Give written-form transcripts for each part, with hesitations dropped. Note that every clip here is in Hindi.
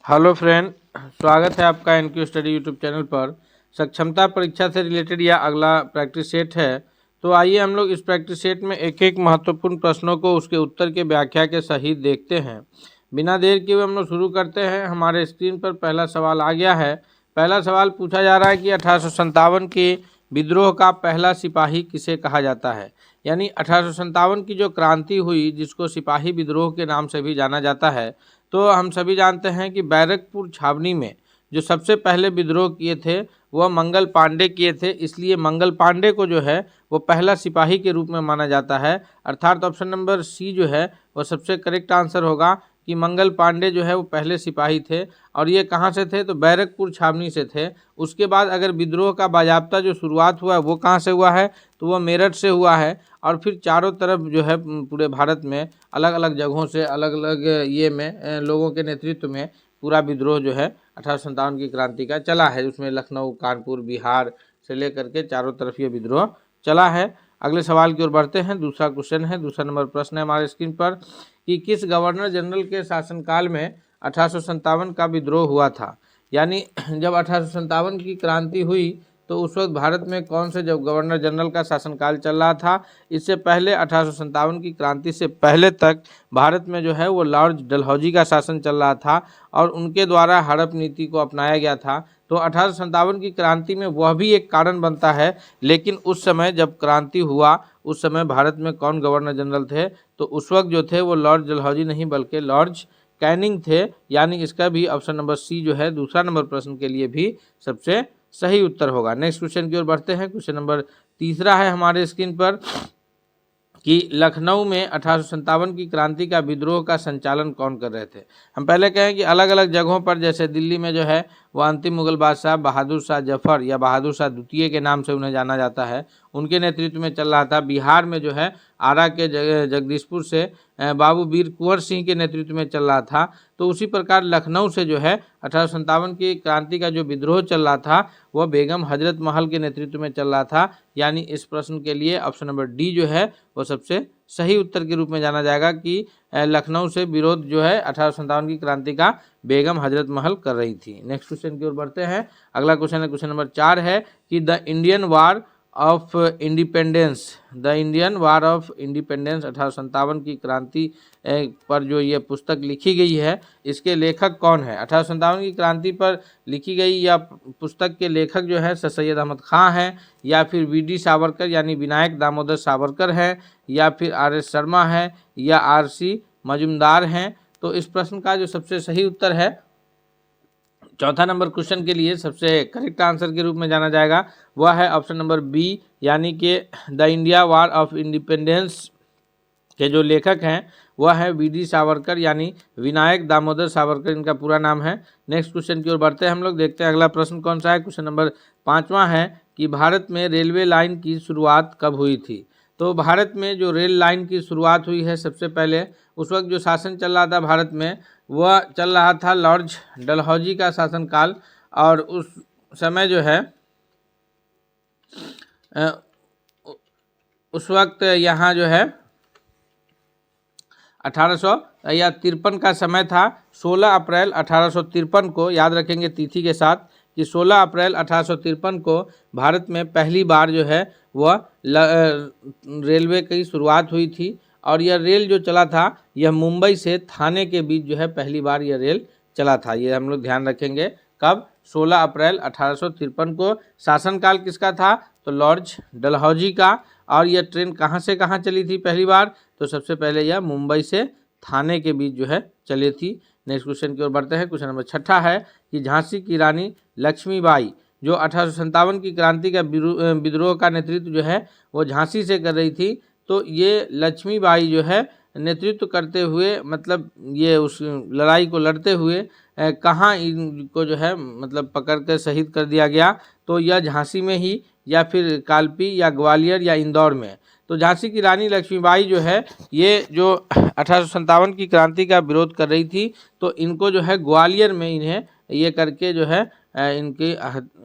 हेलो फ्रेंड, स्वागत है आपका एनक्यू स्टडी यूट्यूब चैनल पर। सक्षमता परीक्षा से रिलेटेड यह अगला प्रैक्टिस सेट है। तो आइए हम लोग इस प्रैक्टिस सेट में एक एक महत्वपूर्ण प्रश्नों को उसके उत्तर के व्याख्या के सहित देखते हैं। बिना देर किए हम लोग शुरू करते हैं। हमारे स्क्रीन पर पहला सवाल आ गया है। पहला सवाल पूछा जा रहा है कि 1857 के विद्रोह का पहला सिपाही किसे कहा जाता है। यानी 1857 की जो क्रांति हुई, जिसको सिपाही विद्रोह के नाम से भी जाना जाता है, तो हम सभी जानते हैं कि बैरकपुर छावनी में जो सबसे पहले विद्रोह किए थे वह मंगल पांडे किए थे। इसलिए मंगल पांडे को जो है वो पहला सिपाही के रूप में माना जाता है। अर्थात ऑप्शन नंबर सी जो है वह सबसे करेक्ट आंसर होगा कि मंगल पांडे जो है वो पहले सिपाही थे। और ये कहाँ से थे? तो बैरकपुर छावनी से थे। उसके बाद अगर विद्रोह का बाजाप्ता जो शुरुआत हुआ है वो कहाँ से हुआ है? तो वह मेरठ से हुआ है। और फिर चारों तरफ जो है पूरे भारत में अलग अलग जगहों से अलग अलग ये में लोगों के नेतृत्व में पूरा विद्रोह जो है 1857 की क्रांति का चला है। उसमें लखनऊ, कानपुर, बिहार से लेकर के चारों तरफ ये विद्रोह चला है। अगले सवाल की ओर बढ़ते हैं। दूसरा क्वेश्चन है, दूसरा नंबर प्रश्न है हमारे स्क्रीन पर कि किस गवर्नर जनरल के शासनकाल में 1857 का विद्रोह हुआ था। यानी जब 1857 की क्रांति हुई तो उस वक्त भारत में कौन से जब गवर्नर जनरल का शासनकाल चल रहा था। इससे पहले 1857 की क्रांति से पहले तक भारत में जो है वो लॉर्ड डलहौजी का शासन चल रहा था और उनके द्वारा हड़प नीति को अपनाया गया था। तो 1857 की क्रांति में वह भी एक कारण बनता है। लेकिन उस समय जब क्रांति हुआ उस समय भारत में कौन गवर्नर जनरल थे? तो उस वक्त जो थे वो लॉर्ड डलहौजी नहीं बल्कि लॉर्ड कैनिंग थे। यानी इसका भी ऑप्शन नंबर सी जो है दूसरा नंबर प्रश्न के लिए भी सबसे सही उत्तर होगा। नेक्स्ट क्वेश्चन की ओर बढ़ते हैं। क्वेश्चन नंबर तीसरा है हमारे स्क्रीन पर कि लखनऊ में 1857 की क्रांति का विद्रोह का संचालन कौन कर रहे थे। हम पहले कहें कि अलग अलग जगहों पर, जैसे दिल्ली में जो है वह अंतिम मुगल बादशाह बहादुर शाह जफर या बहादुर शाह द्वितीय के नाम से उन्हें जाना जाता है, उनके नेतृत्व में चल रहा था। बिहार में जो है आरा के जगदीशपुर से बाबू वीर कुंवर सिंह के नेतृत्व में चल रहा था। तो उसी प्रकार लखनऊ से जो है 1857 की क्रांति का जो विद्रोह चल रहा था वह बेगम हजरत महल के नेतृत्व में चल रहा था। यानी इस प्रश्न के लिए ऑप्शन नंबर डी जो है वह सबसे सही उत्तर के रूप में जाना जाएगा कि लखनऊ से विरोध जो है 1857 की क्रांति का बेगम हजरत महल कर रही थी। नेक्स्ट क्वेश्चन की ओर बढ़ते हैं। अगला क्वेश्चन है क्वेश्चन नंबर 4 है कि the Indian war of independence 1857 की क्रांति पर जो ये पुस्तक लिखी गई है इसके लेखक कौन है। 1857 की क्रांति पर लिखी गई या पुस्तक के लेखक जो है सर सैयद अहमद खां हैं, या फिर वी.डी. सावरकर यानी विनायक दामोदर सावरकर हैं, या फिर आर.एस. शर्मा है, या आर.सी. मजूमदार हैं। तो इस प्रश्न का जो सबसे सही उत्तर है चौथा नंबर क्वेश्चन के लिए सबसे करेक्ट आंसर के रूप में जाना जाएगा वह है ऑप्शन नंबर बी, यानी कि the India war of independence के जो लेखक हैं वह है वी.डी. सावरकर यानी विनायक दामोदर सावरकर इनका पूरा नाम है। नेक्स्ट क्वेश्चन की ओर बढ़ते हैं हम लोग, देखते हैं अगला प्रश्न कौन सा है। क्वेश्चन नंबर 5वां है कि भारत में रेलवे लाइन की शुरुआत कब हुई थी। तो भारत में जो रेल लाइन की शुरुआत हुई है सबसे पहले, उस वक्त जो शासन चल रहा था भारत में वह चल रहा था लॉर्ड डलहौजी का शासनकाल। और उस समय जो है उस वक्त यहाँ जो है 1853 का समय था। 16 अप्रैल 1853 को, याद रखेंगे तिथि के साथ, कि 16 अप्रैल 1853 को भारत में पहली बार जो है वह रेलवे की शुरुआत हुई थी। और यह रेल जो चला था यह मुंबई से थाने के बीच जो है पहली बार यह रेल चला था। ये हम लोग ध्यान रखेंगे कब, 16 अप्रैल 1853 को। शासनकाल किसका था? तो लॉर्ड डलहौजी का। और यह ट्रेन कहाँ से कहाँ चली थी पहली बार? तो सबसे पहले यह मुंबई से थाने के बीच जो है चली थी। नेक्स्ट क्वेश्चन की ओर बढ़ते हैं। क्वेश्चन नंबर 6 है कि झांसी की रानी लक्ष्मीबाई जो 1857 की क्रांति का विद्रोह का नेतृत्व जो है वो झांसी से कर रही थी। तो ये लक्ष्मीबाई जो है नेतृत्व करते हुए, मतलब ये उस लड़ाई को लड़ते हुए कहाँ इनको जो है मतलब पकड़ कर शहीद कर दिया गया। तो यह झांसी में ही, या फिर कालपी, या ग्वालियर, या इंदौर में। तो झांसी की रानी लक्ष्मीबाई जो है ये जो 1857 की क्रांति का विरोध कर रही थी तो इनको जो है ग्वालियर में इन्हें ये करके जो है इनकी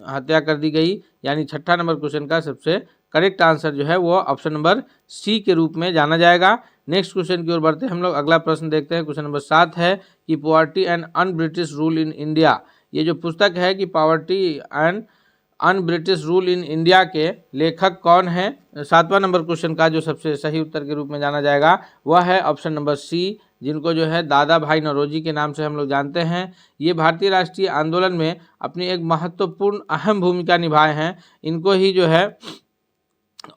हत्या कर दी गई। यानी 6 नंबर क्वेश्चन का सबसे करेक्ट आंसर जो है वो ऑप्शन नंबर सी के रूप में जाना जाएगा। नेक्स्ट क्वेश्चन की ओर बढ़ते हैं हम लोग। अगला प्रश्न देखते हैं, क्वेश्चन नंबर 7 है कि poverty and un British rule in India. ये जो पुस्तक है कि poverty and un British rule in India के लेखक कौन है। 7वां नंबर क्वेश्चन का जो सबसे सही उत्तर के रूप में जाना जाएगा वह है ऑप्शन नंबर सी, जिनको जो है दादा भाई नौरोजी के नाम से हम लोग जानते हैं। ये भारतीय राष्ट्रीय आंदोलन में अपनी एक महत्वपूर्ण अहम भूमिका निभाए हैं। इनको ही जो है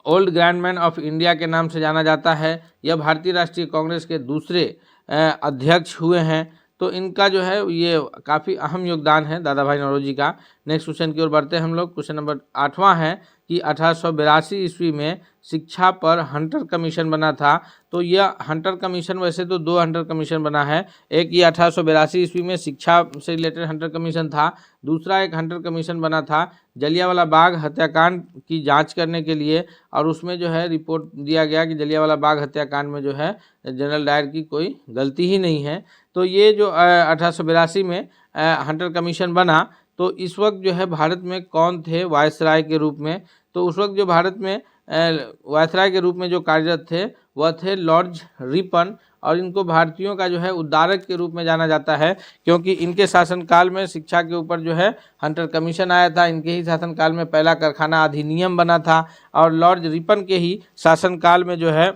ओल्ड ग्रैंडमैन ऑफ इंडिया के नाम से जाना जाता है। यह भारतीय राष्ट्रीय कांग्रेस के दूसरे अध्यक्ष हुए हैं। तो इनका जो है ये काफ़ी अहम योगदान है दादा भाई नौरोजी का। नेक्स्ट क्वेश्चन की ओर बढ़ते हैं हम लोग। क्वेश्चन नंबर 8वां है कि 1882 ईस्वी में शिक्षा पर हंटर कमीशन बना था। तो यह हंटर कमीशन, वैसे तो 2 हंटर कमीशन बना है। एक ये 1882 ईस्वी में शिक्षा से रिलेटेड हंटर कमीशन था, दूसरा एक हंटर कमीशन बना था जलियांवाला बाग हत्याकांड की जांच करने के लिए, और उसमें जो है रिपोर्ट दिया गया कि जलियांवाला बाग हत्याकांड में जो है जनरल डायर की कोई गलती ही नहीं है। तो ये जो 1882 में हंटर कमीशन बना, तो इस वक्त जो है भारत में कौन थे वायसराय के रूप में। तो उस वक्त जो भारत में वायसराय के रूप में जो कार्यरत थे वह थे लॉर्ड रिपन, और इनको भारतीयों का जो है उद्धारक के रूप में जाना जाता है, क्योंकि इनके शासनकाल में शिक्षा के ऊपर जो है हंटर कमीशन आया था। इनके ही शासनकाल में पहला कारखाना अधिनियम बना था, और लॉर्ड रिपन के ही शासनकाल में जो है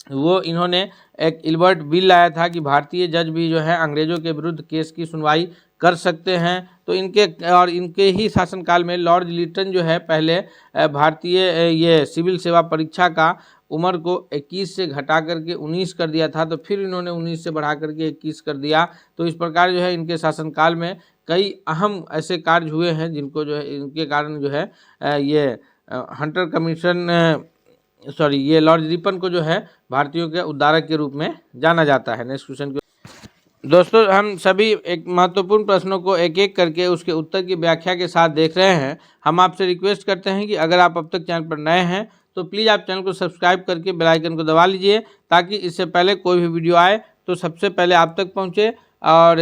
वो इन्होंने एक इल्बर्ट बिल लाया था कि भारतीय जज भी जो है अंग्रेजों के विरुद्ध केस की सुनवाई कर सकते हैं। तो इनके ही शासनकाल में लॉर्ड लिटन जो है पहले भारतीय ये सिविल सेवा परीक्षा का उम्र को 21 से घटा करके 19 कर दिया था, तो फिर इन्होंने 19 से बढ़ा करके 21 कर दिया। तो इस प्रकार जो है इनके शासनकाल में कई अहम ऐसे कार्य हुए हैं जिनको जो है इनके कारण जो है ये हंटर कमीशन ये लॉर्ड रिपन को जो है भारतीयों के उद्धारक के रूप में जाना जाता है। नेक्स्ट क्वेश्चन को दोस्तों, हम सभी एक महत्वपूर्ण प्रश्नों को एक एक करके उसके उत्तर की व्याख्या के साथ देख रहे हैं। हम आपसे रिक्वेस्ट करते हैं कि अगर आप अब तक चैनल पर नए हैं तो प्लीज़ आप चैनल को सब्सक्राइब करके बेल आइकन को दबा लीजिए, ताकि इससे पहले कोई भी वीडियो आए तो सबसे पहले आप तक पहुंचे। और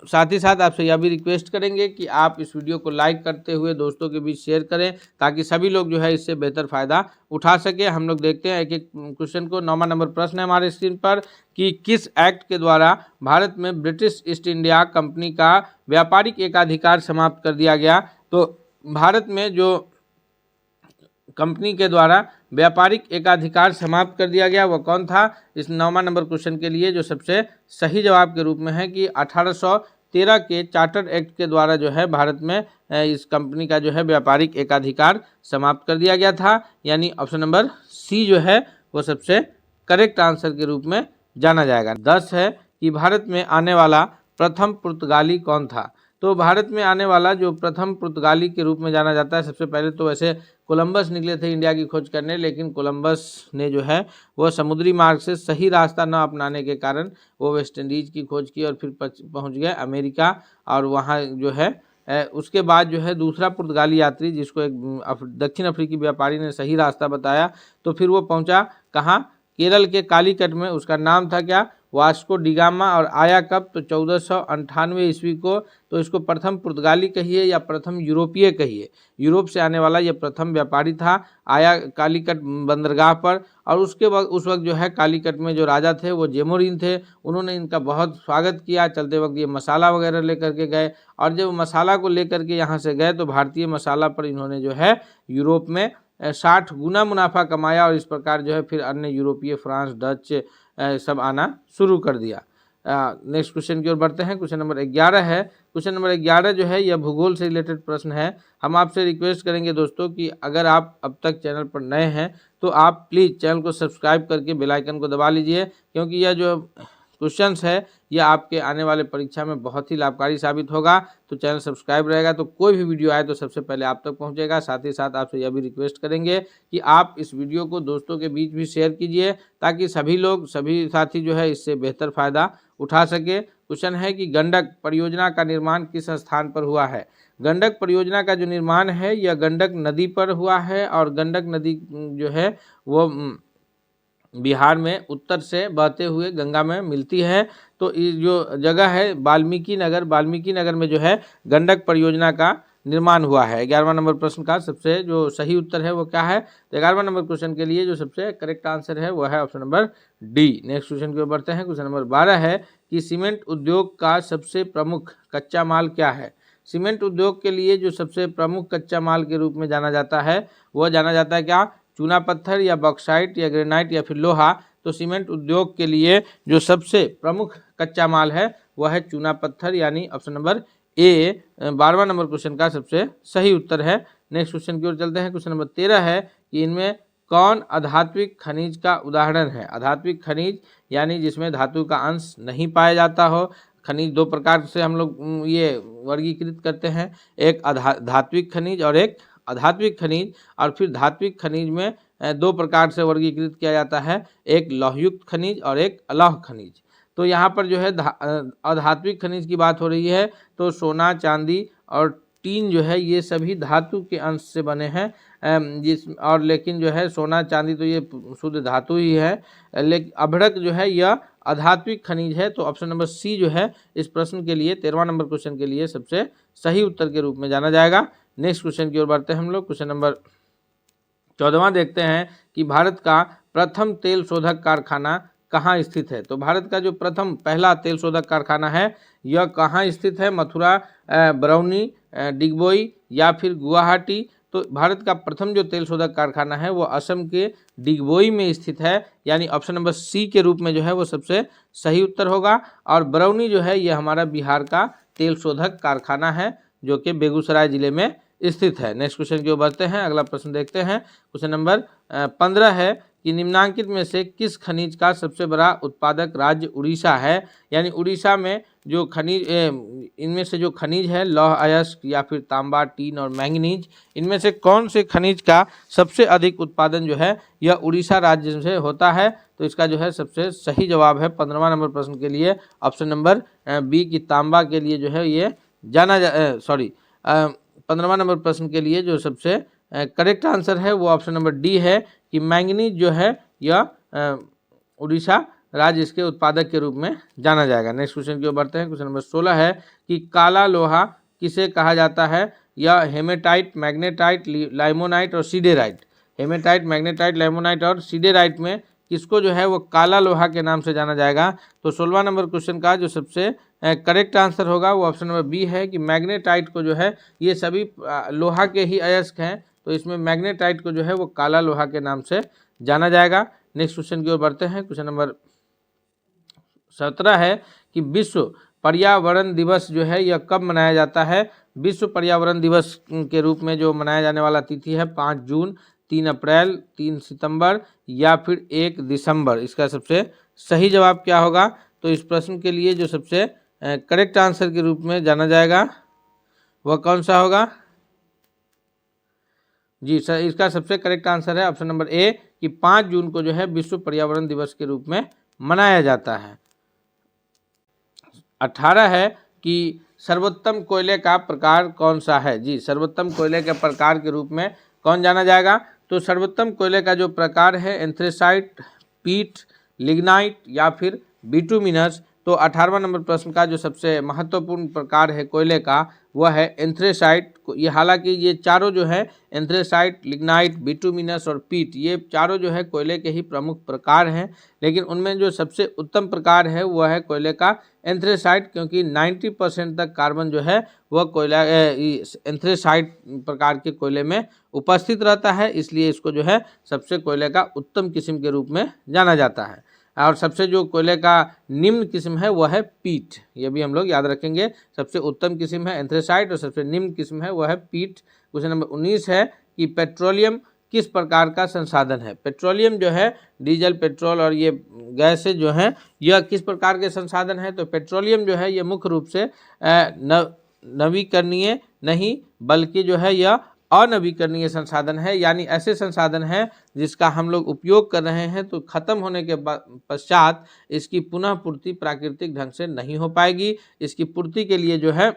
साथ ही साथ आपसे यह भी रिक्वेस्ट करेंगे कि आप इस वीडियो को लाइक करते हुए दोस्तों के बीच शेयर करें, ताकि सभी लोग जो है इससे बेहतर फ़ायदा उठा सके। हम लोग देखते हैं एक एक क्वेश्चन को। 9वां नंबर प्रश्न है हमारे स्क्रीन पर कि किस एक्ट के द्वारा भारत में ब्रिटिश ईस्ट इंडिया कंपनी का व्यापारिक एकाधिकार समाप्त कर दिया गया। तो भारत में जो कंपनी के द्वारा व्यापारिक एकाधिकार समाप्त कर दिया गया वह कौन था। इस 9वां नंबर क्वेश्चन के लिए जो सबसे सही जवाब के रूप में है कि 1813 के चार्टर एक्ट के द्वारा जो है भारत में इस कंपनी का जो है व्यापारिक एकाधिकार समाप्त कर दिया गया था। यानी ऑप्शन नंबर सी जो है वो सबसे करेक्ट आंसर के रूप में जाना जाएगा। 10 है कि भारत में आने वाला प्रथम पुर्तगाली कौन था। तो भारत में आने वाला जो प्रथम पुर्तगाली के रूप में जाना जाता है, सबसे पहले तो वैसे कोलंबस निकले थे इंडिया की खोज करने, लेकिन कोलंबस ने जो है वह समुद्री मार्ग से सही रास्ता न अपनाने के कारण वो वेस्ट इंडीज़ की खोज की और फिर पहुंच गए अमेरिका, और वहां जो है उसके बाद जो है दूसरा पुर्तगाली यात्री जिसको एक दक्षिण अफ्रीकी व्यापारी ने सही रास्ता बताया, तो फिर वो पहुंचा कहाँ, केरल के कालीकट में। उसका नाम था क्या, वास्को डिगामा। और आया कब, तो 1498 ईस्वी को। तो इसको प्रथम पुर्तगाली कहिए या प्रथम यूरोपीय कहिए, यूरोप से आने वाला यह प्रथम व्यापारी था। आया कालीकट बंदरगाह पर, और उसके वक्त उस वक्त जो है कालीकट में जो राजा थे वो जेमोरिन थे। उन्होंने इनका बहुत स्वागत किया। चलते वक्त ये मसाला वगैरह लेकर के गए, और जब मसाला को लेकर के यहाँ से गए तो भारतीय मसाला पर इन्होंने जो है यूरोप में 60 गुना मुनाफा कमाया, और इस प्रकार जो है फिर अन्य यूरोपीय फ्रांस डच सब आना शुरू कर दिया। नेक्स्ट क्वेश्चन की ओर बढ़ते हैं। क्वेश्चन नंबर 11 है। क्वेश्चन नंबर 11 जो है यह भूगोल से रिलेटेड प्रश्न है। हम आपसे रिक्वेस्ट करेंगे दोस्तों कि अगर आप अब तक चैनल पर नए हैं तो आप प्लीज़ चैनल को सब्सक्राइब करके बेल आइकन को दबा लीजिए, क्योंकि यह जो क्वेश्चंस है यह आपके आने वाले परीक्षा में बहुत ही लाभकारी साबित होगा। तो चैनल सब्सक्राइब रहेगा तो कोई भी वीडियो आए तो सबसे पहले आप तक पहुंचेगा। साथ ही साथ आपसे यह भी रिक्वेस्ट करेंगे कि आप इस वीडियो को दोस्तों के बीच भी शेयर कीजिए, ताकि सभी साथी जो है इससे बेहतर फ़ायदा उठा सके। क्वेश्चन है कि गंडक परियोजना का निर्माण किस स्थान पर हुआ है। गंडक परियोजना का जो निर्माण है यह गंडक नदी पर हुआ है, और गंडक नदी जो है वो बिहार में उत्तर से बहते हुए गंगा में मिलती है। तो ये जो जगह है वाल्मीकि नगर में जो है गंडक परियोजना का निर्माण हुआ है। 11वां नंबर प्रश्न का सबसे जो सही उत्तर है वो क्या है। तो 11वां नंबर क्वेश्चन के लिए जो सबसे करेक्ट आंसर है वो है option number D. Next question की ओर बढ़ते हैं। क्वेश्चन नंबर 12 है कि सीमेंट उद्योग का सबसे प्रमुख कच्चा माल क्या है। सीमेंट उद्योग के लिए जो सबसे प्रमुख कच्चा माल के रूप में जाना जाता है वह जाना जाता है क्या, चूना पत्थर या बॉक्साइट या ग्रेनाइट या फिर लोहा। तो सीमेंट उद्योग के लिए जो सबसे प्रमुख कच्चा माल है वह है चूना पत्थर, यानी ऑप्शन नंबर ए 12वां नंबर क्वेश्चन का सबसे सही उत्तर है। नेक्स्ट क्वेश्चन की ओर चलते हैं। क्वेश्चन नंबर 13 है कि इनमें कौन अधात्विक खनिज का उदाहरण है। अधात्विक खनिज यानी जिसमें धातु का अंश नहीं पाया जाता हो। खनिज दो प्रकार से हम लोग ये वर्गीकृत करते हैं, एक धात्विक खनिज और एक अधात्विक खनिज। और फिर धात्विक खनिज में दो प्रकार से वर्गीकृत किया जाता है, एक लौहयुक्त खनिज और एक अलौह खनिज। तो यहाँ पर जो है अधात्विक खनिज की बात हो रही है, तो सोना, चांदी और टीन जो है ये सभी धातु के अंश से बने हैं। लेकिन जो है सोना चांदी तो ये शुद्ध धातु ही है, लेकिन अभ्रक जो है यह अधात्विक खनिज है। तो ऑप्शन नंबर सी जो है इस प्रश्न के लिए 13वां नंबर क्वेश्चन के लिए सबसे सही उत्तर के रूप में जाना जाएगा। नेक्स्ट क्वेश्चन की ओर बढ़ते हैं हम लोग। क्वेश्चन नंबर 14वां देखते हैं कि भारत का प्रथम तेल शोधक कारखाना कहाँ स्थित है। तो भारत का जो पहला तेल शोधक कारखाना है यह कहाँ स्थित है, मथुरा, बरौनी, डिगबोई या फिर गुवाहाटी। तो भारत का प्रथम जो तेल शोधक कारखाना है वो असम के डिगबोई में स्थित है, यानी ऑप्शन नंबर सी के रूप में जो है वो सबसे सही उत्तर होगा। और बरौनी जो है ये हमारा बिहार का तेल शोधक कारखाना है जो कि बेगूसराय जिले में स्थित है। नेक्स्ट क्वेश्चन की ओर बढ़ते हैं, अगला प्रश्न देखते हैं। क्वेश्चन नंबर 15 है कि निम्नांकित में से किस खनिज का सबसे बड़ा उत्पादक राज्य उड़ीसा है। यानी उड़ीसा में जो खनिज इनमें से जो खनिज है लौह अयस्क या फिर तांबा, टीन और मैंगनीज, इनमें से कौन से खनिज का सबसे अधिक उत्पादन जो है यह उड़ीसा राज्य से होता है। तो इसका जो है सबसे सही जवाब है 15वां नंबर प्रश्न के लिए ऑप्शन नंबर बी की तांबा के लिए जो है ये 15वां नंबर प्रश्न के लिए जो सबसे करेक्ट आंसर है वो ऑप्शन नंबर डी है कि मैंगनीज जो है यह उड़ीसा राज्य इसके उत्पादक के रूप में जाना जाएगा। नेक्स्ट क्वेश्चन की ओर बढ़ते हैं। क्वेश्चन नंबर 16 है कि काला लोहा किसे कहा जाता है। यह हेमेटाइट, मैग्नेटाइट, लाइमोनाइट और सीडेराइट। हेमेटाइट, मैग्नेटाइट, लाइमोनाइट और सीडेराइट में किसको जो है वो काला लोहा के नाम से जाना जाएगा। तो 16वां नंबर क्वेश्चन का जो सबसे करेक्ट आंसर होगा वो ऑप्शन नंबर बी है कि मैग्नेटाइट को जो है ये सभी लोहा के ही अयस्क हैं, तो इसमें मैग्नेटाइट को जो है वो काला लोहा के नाम से जाना जाएगा। नेक्स्ट क्वेश्चन की ओर बढ़ते हैं। क्वेश्चन नंबर 17 है कि विश्व पर्यावरण दिवस जो है यह कब मनाया जाता है। विश्व पर्यावरण दिवस के रूप में जो मनाया जाने वाला तिथि है 5 जून, 3 अप्रैल, 3 सितंबर या फिर 1 दिसंबर। इसका सबसे सही जवाब क्या होगा। तो इस प्रश्न के लिए जो सबसे करेक्ट आंसर के रूप में जाना जाएगा वह कौन सा होगा। जी सर, इसका सबसे करेक्ट आंसर है ऑप्शन नंबर ए कि 5 जून को जो है विश्व पर्यावरण दिवस के रूप में मनाया जाता है। 18 है कि सर्वोत्तम कोयले का प्रकार कौन सा है। जी, सर्वोत्तम कोयले के प्रकार के रूप में कौन जाना जाएगा। तो सर्वोत्तम कोयले का जो प्रकार है एंथ्रेसाइट, पीट, लिग्नाइट या फिर बिटुमिनस। तो 18वां नंबर प्रश्न का जो सबसे महत्वपूर्ण प्रकार है कोयले का वह है एंथ्रेसाइट। ये हालांकि ये चारों जो है एंथ्रेसाइट, लिग्नाइट, बिटुमिनस और पीट, ये चारों जो है कोयले के ही प्रमुख प्रकार हैं, लेकिन उनमें जो सबसे उत्तम प्रकार है वह है कोयले का एंथ्रेसाइट, क्योंकि 90% तक कार्बन जो है वह कोयला एंथ्रेसाइट प्रकार के कोयले में उपस्थित रहता है, इसलिए इसको जो है सबसे कोयले का उत्तम किस्म के रूप में जाना जाता है। और सबसे जो कोयले का निम्न किस्म है वह है पीट, ये भी हम लोग याद रखेंगे। सबसे उत्तम किस्म है एंथ्रेसाइट और सबसे निम्न किस्म है वह है पीट। क्वेश्चन नंबर 19 है कि पेट्रोलियम किस प्रकार का संसाधन है। पेट्रोलियम जो है डीजल, पेट्रोल और ये गैसें जो हैं यह किस प्रकार के संसाधन है। तो पेट्रोलियम जो है ये मुख्य रूप से नवीकरणीय नहीं बल्कि जो है यह अनवीकरणीय संसाधन है, यानी ऐसे संसाधन है जिसका हम लोग उपयोग कर रहे हैं तो खत्म होने के पश्चात इसकी पुनः पूर्ति प्राकृतिक ढंग से नहीं हो पाएगी। इसकी पूर्ति के लिए जो है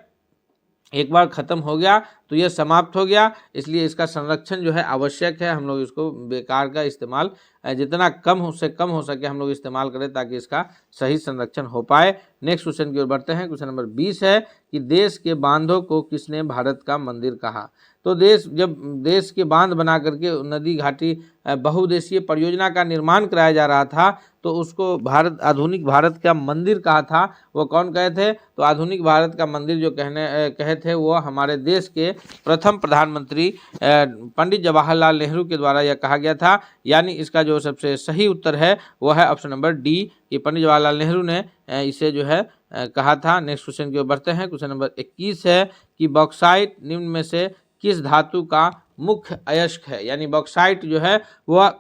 एक बार ख़त्म हो गया तो यह समाप्त हो गया, इसलिए इसका संरक्षण जो है आवश्यक है। हम लोग इसको बेकार का इस्तेमाल जितना कम उससे कम हो सके हम लोग इस्तेमाल करें ताकि इसका सही संरक्षण हो पाए। नेक्स्ट क्वेश्चन की ओर बढ़ते हैं। क्वेश्चन नंबर 20 है कि देश के बांधों को किसने भारत का मंदिर कहा। तो जब देश के बांध बना करके नदी घाटी बहुउद्देशीय परियोजना का निर्माण कराया जा रहा था तो उसको आधुनिक भारत का मंदिर कहा था। वो कौन कहे थे? तो आधुनिक भारत का मंदिर जो कहे थे वो हमारे देश के प्रथम प्रधानमंत्री पंडित जवाहरलाल नेहरू के द्वारा यह कहा गया था। यानी इसका जो सबसे सही उत्तर है वो है ऑप्शन नंबर डी कि पंडित जवाहरलाल नेहरू ने इसे जो है कहा था। नेक्स्ट क्वेश्चन की ओर बढ़ते हैं। क्वेश्चन नंबर 21 है कि बॉक्साइट निम्न में से किस धातु का मुख्य अयस्क है। यानी बॉक्साइट जो है वह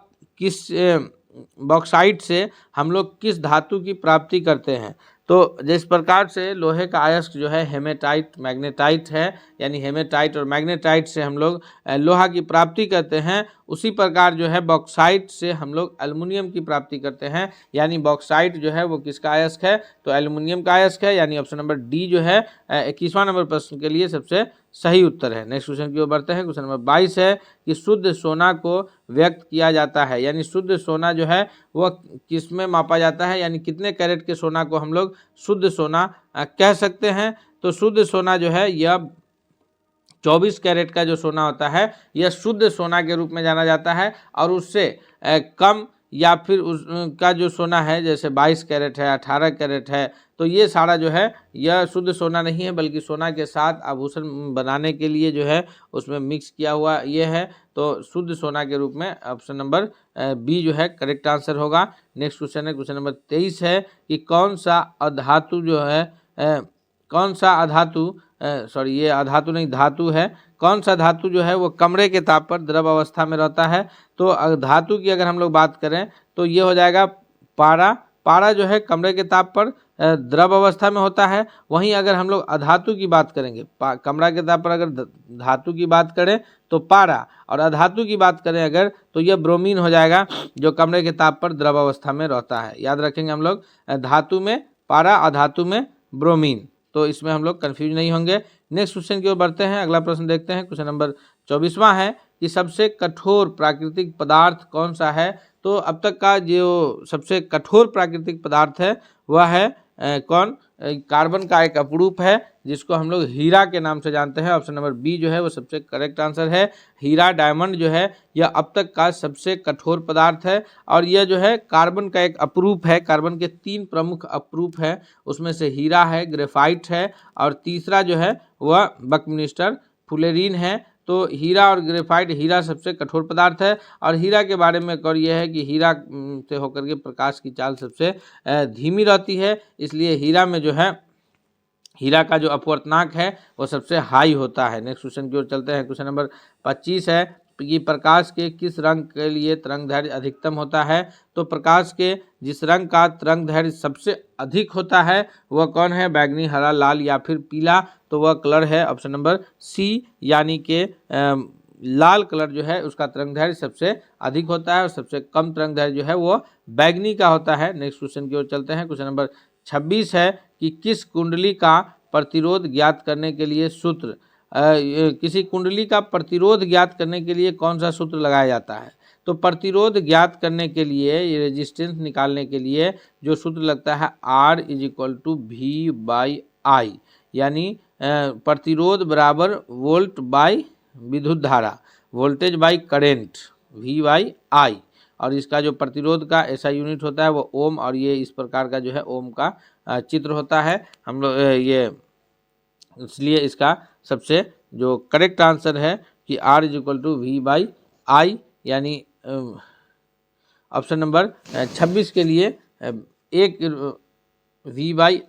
बॉक्साइट से हम लोग किस धातु की प्राप्ति करते हैं। तो जिस प्रकार से लोहे का अयस्क जो है हेमेटाइट मैग्नेटाइट है, यानी हेमेटाइट और मैग्नेटाइट से हम लोग लोहा की प्राप्ति करते हैं, उसी प्रकार जो है बॉक्साइट से हम लोग एल्युमिनियम की प्राप्ति करते हैं। यानी बॉक्साइट जो है वो किसका अयस्क है? तो एल्युमिनियम का अयस्क है। यानी ऑप्शन नंबर डी जो है 21वां नंबर प्रश्न के लिए सबसे सही उत्तर है। नेक्स्ट क्वेश्चन की ओर बढ़ते हैं। क्वेश्चन नंबर 22 है कि शुद्ध सोना को व्यक्त किया जाता है। यानी शुद्ध सोना जो है वह किस में मापा जाता है, यानी कितने कैरेट के सोना को हम लोग शुद्ध सोना कह सकते हैं। तो शुद्ध सोना जो है यह 24 कैरेट का जो सोना होता है यह शुद्ध सोना के रूप में जाना जाता है। और उससे कम या फिर उसका जो सोना है जैसे 22 कैरेट है, 18 कैरेट है, तो ये सारा जो है यह शुद्ध सोना नहीं है बल्कि सोना के साथ आभूषण बनाने के लिए जो है उसमें मिक्स किया हुआ ये है। तो शुद्ध सोना के रूप में ऑप्शन नंबर बी जो है करेक्ट आंसर होगा। नेक्स्ट क्वेश्चन है क्वेश्चन नंबर 23 है कि कौन सा अधातु जो है कौन सा अधातु ये अधातु नहीं धातु है, कौन सा धातु जो है वो कमरे के ताप पर द्रव अवस्था में रहता है। तो धातु की अगर हम लोग बात करें तो ये हो जाएगा पारा। पारा जो है कमरे के ताप पर द्रव अवस्था में होता है। वहीं अगर हम लोग अधातु की बात करेंगे, कमरा के ताप पर अगर धातु की बात करें तो पारा, और अधातु की बात करें अगर तो यह ब्रोमीन हो जाएगा जो कमरे के ताप पर द्रव अवस्था में रहता है। याद रखेंगे हम लोग, धातु में पारा, अधातु में ब्रोमीन, तो इसमें हम लोग कन्फ्यूज नहीं होंगे। नेक्स्ट क्वेश्चन की ओर बढ़ते हैं। अगला प्रश्न देखते हैं। क्वेश्चन नंबर 24वां है कि सबसे कठोर प्राकृतिक पदार्थ कौन सा है। तो अब तक का जो सबसे कठोर प्राकृतिक पदार्थ है वह है कौन? कार्बन का एक अपरूप है जिसको हम लोग हीरा के नाम से जानते हैं। ऑप्शन नंबर बी जो है वो सबसे करेक्ट आंसर है। हीरा डायमंड जो है यह अब तक का सबसे कठोर पदार्थ है और यह जो है कार्बन का एक अपरूप है। कार्बन के 3 प्रमुख अपरूप है, उसमें से हीरा है, ग्रेफाइट है और तीसरा जो है वह बकमिस्टर फुलेरीन है। तो हीरा और ग्रेफाइट, हीरा सबसे कठोर पदार्थ है और हीरा के बारे में एक और यह है कि हीरा से होकर के प्रकाश की चाल सबसे धीमी रहती है, इसलिए हीरा में जो है हीरा का जो अपवर्तनांक है वो सबसे हाई होता है। नेक्स्ट क्वेश्चन की ओर चलते हैं। क्वेश्चन नंबर 25 है कि प्रकाश के किस रंग के लिए तरंग दैर्घ्य अधिकतम होता है। तो प्रकाश के जिस रंग का तरंग दैर्घ्य सबसे अधिक होता है वह कौन है? बैगनी, हरा, लाल या फिर पीला। तो वह कलर है ऑप्शन नंबर सी, यानी कि लाल कलर जो है उसका तरंग दैर्घ्य सबसे अधिक होता है और सबसे कम तरंग दैर्घ्य जो है वो बैगनी का होता है। नेक्स्ट क्वेश्चन की ओर चलते हैं। क्वेश्चन नंबर 26 है कि किस कुंडली का प्रतिरोध ज्ञात करने के लिए सूत्र किसी कुंडली का प्रतिरोध ज्ञात करने के लिए कौन सा सूत्र लगाया जाता है। तो प्रतिरोध ज्ञात करने के लिए, ये रेजिस्टेंस निकालने के लिए जो सूत्र लगता है R = V/I, यानी प्रतिरोध बराबर वोल्ट बाई विद्युत धारा, वोल्टेज बाई करेंट, V/I। और इसका जो प्रतिरोध का ऐसा यूनिट होता है वो ओम, और ये इस प्रकार का जो है ओम का चित्र होता है हम लोग ये, इसलिए इसका सबसे जो करेक्ट आंसर है कि R = V/I, यानी ऑप्शन नंबर 26 के लिए एक V/I,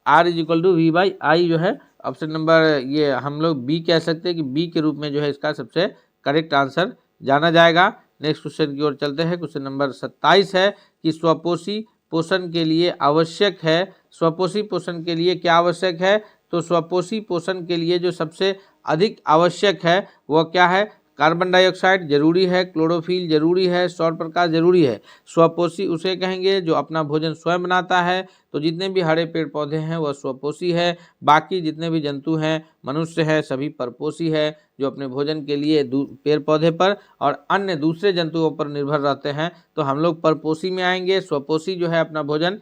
R = V/I जो है ऑप्शन नंबर, ये हम लोग बी कह सकते हैं कि बी के रूप में जो है इसका सबसे करेक्ट आंसर जाना जाएगा। नेक्स्ट क्वेश्चन की ओर चलते हैं। क्वेश्चन नंबर 27 है कि स्वपोषी पोषण के लिए आवश्यक है, स्वपोषी पोषण के लिए क्या आवश्यक है। तो स्वपोषी पोषण के लिए जो सबसे अधिक आवश्यक है वह क्या है? कार्बन डाइऑक्साइड जरूरी है, क्लोरोफिल जरूरी है, सौर प्रकाश जरूरी है। स्वपोषी उसे कहेंगे जो अपना भोजन स्वयं बनाता है। तो जितने भी हरे पेड़ पौधे हैं वह स्वपोषी है। बाकी जितने भी जंतु हैं, मनुष्य है, सभी परपोषी है, जो अपने भोजन के लिए पेड़ पौधे पर और अन्य दूसरे जंतुओं पर निर्भर रहते हैं। तो हम लोग परपोषी में आएंगे। स्वपोषी जो है अपना भोजन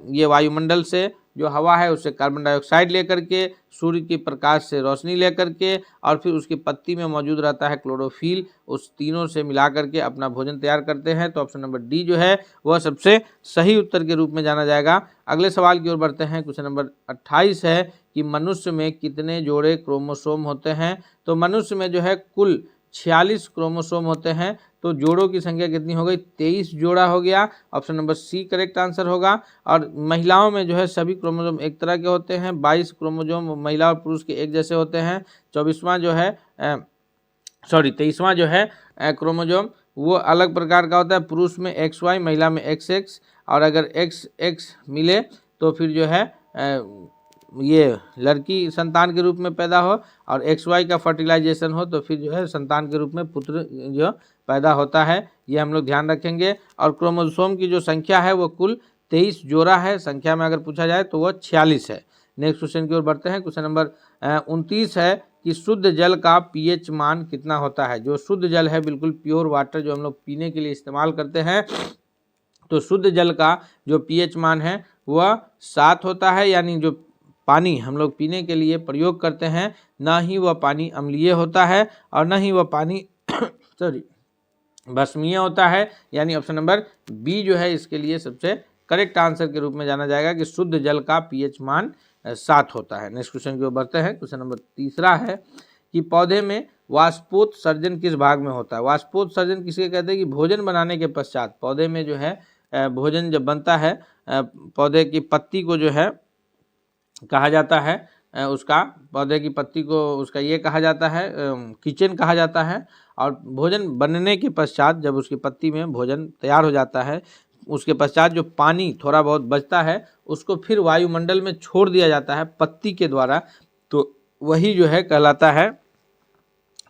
ये वायुमंडल से जो हवा है उससे कार्बन डाइऑक्साइड लेकर के, सूर्य की प्रकाश से रोशनी लेकर के, और फिर उसकी पत्ती में मौजूद रहता है क्लोरोफिल, उस तीनों से मिला करके अपना भोजन तैयार करते हैं। तो ऑप्शन नंबर डी जो है वह सबसे सही उत्तर के रूप में जाना जाएगा। अगले सवाल की ओर बढ़ते हैं। क्वेश्चन नंबर 28 है कि मनुष्य में कितने जोड़े क्रोमोसोम होते हैं। तो मनुष्य में जो है कुल 46 क्रोमोसोम होते हैं। तो जोड़ों की संख्या कितनी हो गई? 23 जोड़ा हो गया। Option number C correct answer होगा। और महिलाओं में जो है सभी क्रोमोसोम एक तरह के होते हैं। 22 क्रोमोसोम महिला और पुरुष के एक जैसे होते हैं। 23वां जो है क्रोमोसोम वो अलग प्रकार का होता है। पुरुष में XY, महिला में XX, और अगर XX मिले तो फिर जो है ये लड़की संतान के रूप में पैदा हो, और XY का फर्टिलाइजेशन हो तो फिर जो है संतान के रूप में पुत्र जो पैदा होता है। ये हम लोग ध्यान रखेंगे। और क्रोमोसोम की जो संख्या है वो कुल 23 जोड़ा है। संख्या में अगर पूछा जाए तो वह 46 है। नेक्स्ट क्वेश्चन की ओर बढ़ते हैं। क्वेश्चन नंबर 29 है कि शुद्ध जल का pH मान कितना होता है। जो शुद्ध जल है, बिल्कुल प्योर वाटर जो हम लोग पीने के लिए इस्तेमाल करते हैं, तो शुद्ध जल का जो pH मान है वह 7 होता है। यानी जो पानी हम लोग पीने के लिए प्रयोग करते हैं, ना ही वह पानी अम्लीय होता है और ना ही वह पानी भस्मीय होता है। यानी ऑप्शन नंबर बी जो है इसके लिए सबसे करेक्ट आंसर के रूप में जाना जाएगा कि शुद्ध जल का pH मान 7 होता है। नेक्स्ट क्वेश्चन की ओर बढ़ते हैं। क्वेश्चन नंबर 30 है कि पौधे में वाष्पोत्सर्जन किस भाग में होता है। वाष्पोत्सर्जन किसके कहते हैं? कि भोजन बनाने के पश्चात पौधे में जो है भोजन जब बनता है, पौधे की पत्ती को जो है कहा जाता है, उसका पौधे की पत्ती को उसका ये कहा जाता है, किचन कहा जाता है। और भोजन बनने के पश्चात जब उसकी पत्ती में भोजन तैयार हो जाता है, उसके पश्चात जो पानी थोड़ा बहुत बचता है उसको फिर वायुमंडल में छोड़ दिया जाता है पत्ती के द्वारा। तो वही जो है कहलाता है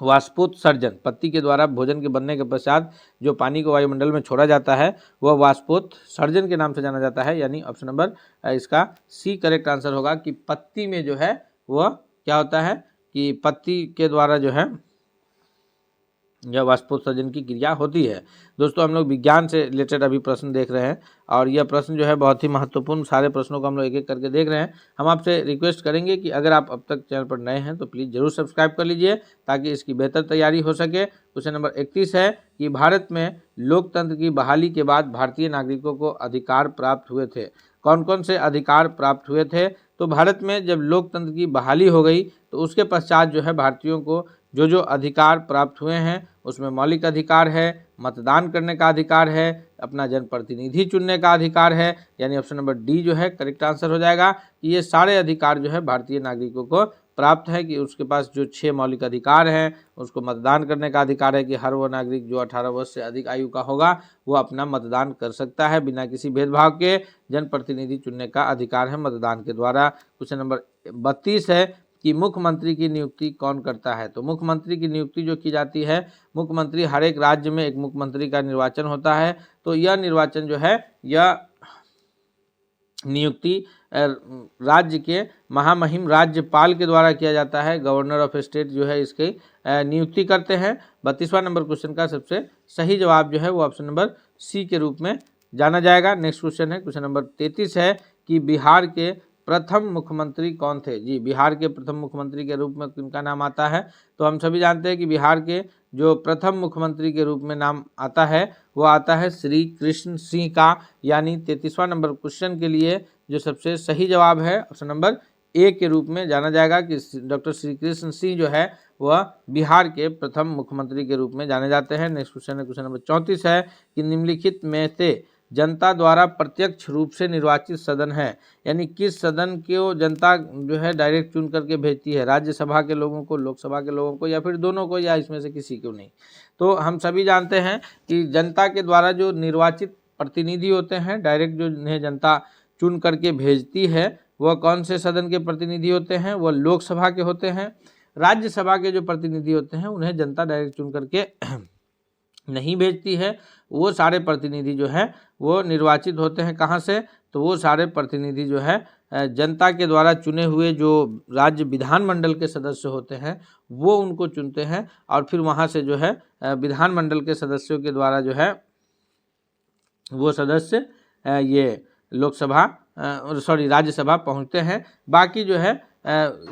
वाष्पोत्सर्जन। पत्ती के द्वारा भोजन के बनने के पश्चात जो पानी को वायुमंडल में छोड़ा जाता है वह वाष्पोत्सर्जन के नाम से जाना जाता है। यानी ऑप्शन नंबर इसका सी करेक्ट आंसर होगा कि पत्ती में जो है वह क्या होता है कि पत्ती के द्वारा जो है यह वाष्पोत्सर्जन की क्रिया होती है। दोस्तों, हम लोग विज्ञान से रिलेटेड अभी प्रश्न देख रहे हैं और यह प्रश्न जो है बहुत ही महत्वपूर्ण, सारे प्रश्नों को हम लोग एक एक करके देख रहे हैं। हम आपसे रिक्वेस्ट करेंगे कि अगर आप अब तक चैनल पर नए हैं तो प्लीज़ ज़रूर सब्सक्राइब कर लीजिए ताकि इसकी बेहतर तैयारी हो सके। क्वेश्चन नंबर 31 है कि भारत में लोकतंत्र की बहाली के बाद भारतीय नागरिकों को अधिकार प्राप्त हुए थे। कौन कौन से अधिकार प्राप्त हुए थे? तो भारत में जब लोकतंत्र की बहाली हो गई तो उसके पश्चात जो है भारतीयों को जो अधिकार प्राप्त हुए हैं उसमें मौलिक अधिकार है, मतदान करने का अधिकार है, अपना जनप्रतिनिधि चुनने का अधिकार है। यानी ऑप्शन नंबर डी जो है करेक्ट आंसर हो जाएगा कि ये सारे अधिकार जो है भारतीय नागरिकों को प्राप्त है। कि उसके पास जो 6 मौलिक अधिकार हैं, उसको मतदान करने का अधिकार है कि हर वो नागरिक जो 18 वर्ष से अधिक आयु का होगा वो अपना मतदान कर सकता है बिना किसी भेदभाव के। जनप्रतिनिधि चुनने का अधिकार है मतदान के द्वारा। क्वेश्चन नंबर 32 है कि मुख्यमंत्री की नियुक्ति कौन करता है। तो मुख्यमंत्री की नियुक्ति जो की जाती है, मुख्यमंत्री हर एक राज्य में एक मुख्यमंत्री का निर्वाचन होता है। तो यह निर्वाचन जो है यह नियुक्ति राज्य के महामहिम राज्यपाल के द्वारा किया जाता है। गवर्नर ऑफ स्टेट जो है इसकी नियुक्ति करते हैं। 32वां नंबर क्वेश्चन का सबसे सही जवाब जो है वो ऑप्शन नंबर सी के रूप में जाना जाएगा। नेक्स्ट क्वेश्चन है क्वेश्चन नंबर 33 है कि बिहार के प्रथम मुख्यमंत्री कौन थे। जी, बिहार के प्रथम मुख्यमंत्री के रूप में किनका नाम आता है? तो हम सभी जानते हैं कि बिहार के जो प्रथम मुख्यमंत्री के रूप में नाम आता है वो आता है श्री कृष्ण सिंह का। यानी 33वां नंबर क्वेश्चन के लिए जो सबसे सही जवाब है ऑप्शन नंबर ए के रूप में जाना जाएगा कि डॉक्टर श्री कृष्ण सिंह जो है वह बिहार के प्रथम मुख्यमंत्री के रूप में जाने जाते हैं। नेक्स्ट क्वेश्चन है क्वेश्चन नंबर 34 है कि निम्नलिखित में से जनता द्वारा प्रत्यक्ष रूप से निर्वाचित सदन है। यानी किस सदन को जनता जो है डायरेक्ट चुन करके भेजती है, राज्यसभा के लोगों को, लोकसभा के लोगों को, या फिर दोनों को, या इसमें से किसी को नहीं। तो हम सभी जानते हैं कि जनता के द्वारा जो निर्वाचित प्रतिनिधि होते हैं, डायरेक्ट जो इन्हें जनता चुन करके भेजती है, वह कौन से सदन के प्रतिनिधि होते हैं? वह लोकसभा के होते हैं। राज्यसभा के जो प्रतिनिधि होते हैं उन्हें जनता डायरेक्ट चुन करके नहीं भेजती है। वो सारे प्रतिनिधि जो है वो निर्वाचित होते हैं कहाँ से, तो वो सारे प्रतिनिधि जो है जनता के द्वारा चुने हुए जो राज्य विधानमंडल के सदस्य होते हैं वो उनको चुनते हैं, और फिर वहाँ से जो है विधानमंडल के सदस्यों के द्वारा जो है वो सदस्य ये लोकसभा राज्यसभा पहुँचते हैं। बाकी जो है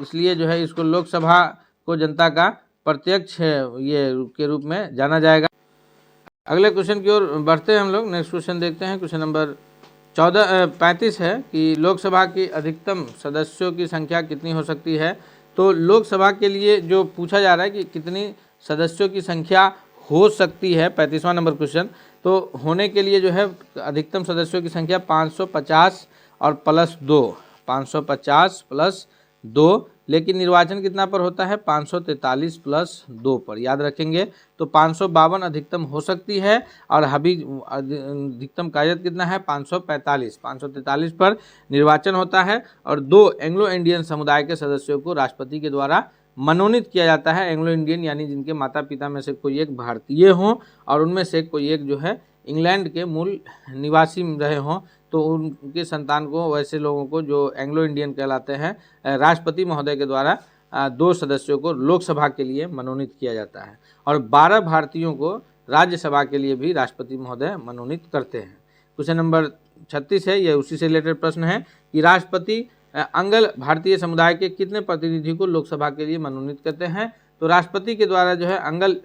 इसलिए जो है इसको लोकसभा को जनता का प्रत्यक्ष ये के रूप में जाना जाएगा। अगले क्वेश्चन की ओर बढ़ते हैं हम लोग। नेक्स्ट क्वेश्चन देखते हैं। क्वेश्चन नंबर 35 है कि लोकसभा की अधिकतम सदस्यों की संख्या कितनी हो सकती है। तो लोकसभा के लिए जो पूछा जा रहा है कि कितनी सदस्यों की संख्या हो सकती है, 35वां नंबर क्वेश्चन, तो होने के लिए जो है अधिकतम सदस्यों की संख्या 550 और प्लस 2, 550 प्लस 2, लेकिन निर्वाचन कितना पर होता है, 543 प्लस 2 पर, याद रखेंगे। तो 552 अधिकतम हो सकती है और अभी अधिकतम कार्यरत कितना है, 543 पर निर्वाचन होता है। और 2 एंग्लो इंडियन समुदाय के सदस्यों को राष्ट्रपति के द्वारा मनोनीत किया जाता है। एंग्लो इंडियन यानी जिनके माता पिता में से कोई एक भारतीय हों और उनमें से कोई एक जो है इंग्लैंड के मूल निवासी रहे हों, तो उनके संतान को, वैसे लोगों को जो एंग्लो इंडियन कहलाते हैं, राष्ट्रपति महोदय के द्वारा 2 सदस्यों को लोकसभा के लिए मनोनीत किया जाता है। और 12 भारतीयों को राज्यसभा के लिए भी राष्ट्रपति महोदय मनोनीत करते हैं। क्वेश्चन नंबर 36 है, यह उसी से रिलेटेड प्रश्न है कि राष्ट्रपति अंगल भारतीय समुदाय के कितने प्रतिनिधि को लोकसभा के लिए मनोनीत करते हैं। तो राष्ट्रपति के द्वारा जो है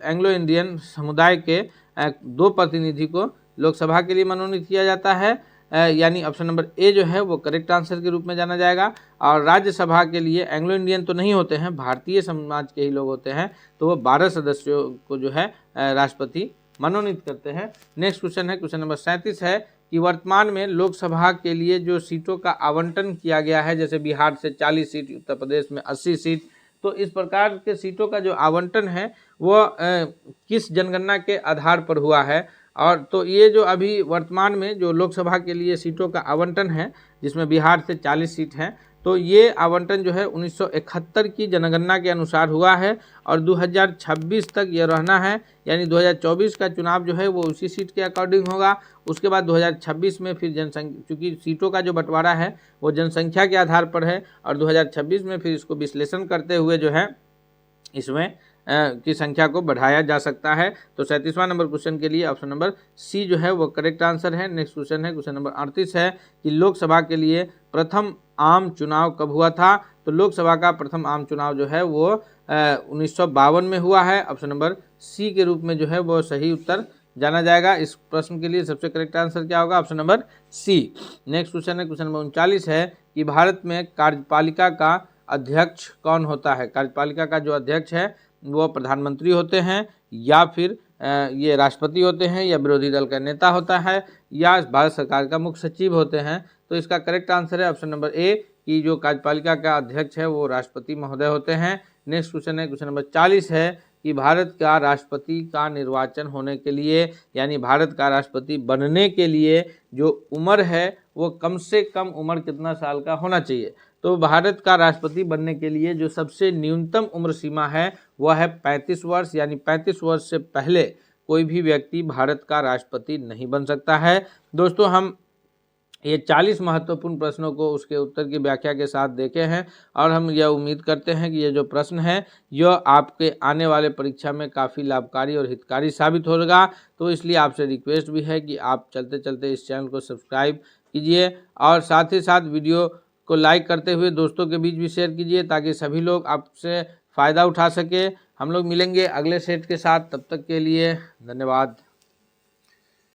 एंग्लो इंडियन समुदाय के 2 प्रतिनिधि को लोकसभा के लिए मनोनीत किया जाता है, यानी ऑप्शन नंबर ए जो है वो करेक्ट आंसर के रूप में जाना जाएगा। और राज्यसभा के लिए एंग्लो इंडियन तो नहीं होते हैं, भारतीय समाज के ही लोग होते हैं, तो वो 12 सदस्यों को जो है राष्ट्रपति मनोनीत करते हैं। नेक्स्ट क्वेश्चन है, क्वेश्चन नंबर 37 है कि वर्तमान में लोकसभा के लिए जो सीटों का आवंटन किया गया है, जैसे बिहार से 40 सीट, उत्तर प्रदेश में 80 सीट, तो इस प्रकार के सीटों का जो आवंटन है वो किस जनगणना के आधार पर हुआ है। और तो ये जो अभी वर्तमान में जो लोकसभा के लिए सीटों का आवंटन है, जिसमें बिहार से 40 सीट हैं, तो ये आवंटन जो है 1971 की जनगणना के अनुसार हुआ है और 2026 तक ये रहना है, यानी 2024 का चुनाव जो है वो उसी सीट के अकॉर्डिंग होगा। उसके बाद 2026 में फिर जनसंख्या, चूँकि सीटों का जो बंटवारा है वो जनसंख्या के आधार पर है, और 2026 में फिर इसको विश्लेषण करते हुए जो है इसमें की संख्या को बढ़ाया जा सकता है। तो 37वां नंबर क्वेश्चन के लिए ऑप्शन नंबर सी जो है वो करेक्ट आंसर है। नेक्स्ट क्वेश्चन है, क्वेश्चन नंबर 38 है कि लोकसभा के लिए प्रथम आम चुनाव कब हुआ था। तो लोकसभा का प्रथम आम चुनाव जो है वो 1952 में हुआ है। ऑप्शन नंबर सी के रूप में जो है वो सही उत्तर जाना जाएगा। इस प्रश्न के लिए सबसे करेक्ट आंसर क्या होगा, option number C. Next question है, क्वेश्चन नंबर 39 है कि भारत में कार्यपालिका का अध्यक्ष कौन होता है। कार्यपालिका का जो अध्यक्ष है वो प्रधानमंत्री होते हैं, या फिर ये राष्ट्रपति होते हैं, या विरोधी दल का नेता होता है, या भारत सरकार का मुख्य सचिव होते हैं। तो इसका करेक्ट आंसर है ऑप्शन नंबर ए कि जो कार्यपालिका का अध्यक्ष है वो राष्ट्रपति महोदय होते हैं। नेक्स्ट क्वेश्चन है, क्वेश्चन नंबर 40 है कि भारत का राष्ट्रपति का निर्वाचन होने के लिए, यानी भारत का राष्ट्रपति बनने के लिए जो उम्र है वो कम से कम उम्र कितना साल का होना चाहिए। तो भारत का राष्ट्रपति बनने के लिए जो सबसे न्यूनतम उम्र सीमा है वह है 35 वर्ष, यानी 35 वर्ष से पहले कोई भी व्यक्ति भारत का राष्ट्रपति नहीं बन सकता है। दोस्तों, हम ये 40 महत्वपूर्ण प्रश्नों को उसके उत्तर की व्याख्या के साथ देखे हैं, और हम यह उम्मीद करते हैं कि ये जो प्रश्न है यह आपके आने वाले परीक्षा में काफ़ी लाभकारी और हितकारी साबित होगा। तो इसलिए आपसे रिक्वेस्ट भी है कि आप चलते चलते इस चैनल को सब्सक्राइब कीजिए, और साथ ही साथ वीडियो को लाइक करते हुए दोस्तों के बीच भी शेयर कीजिए, ताकि सभी लोग आपसे फ़ायदा उठा सके। हम लोग मिलेंगे अगले सेट के साथ, तब तक के लिए धन्यवाद।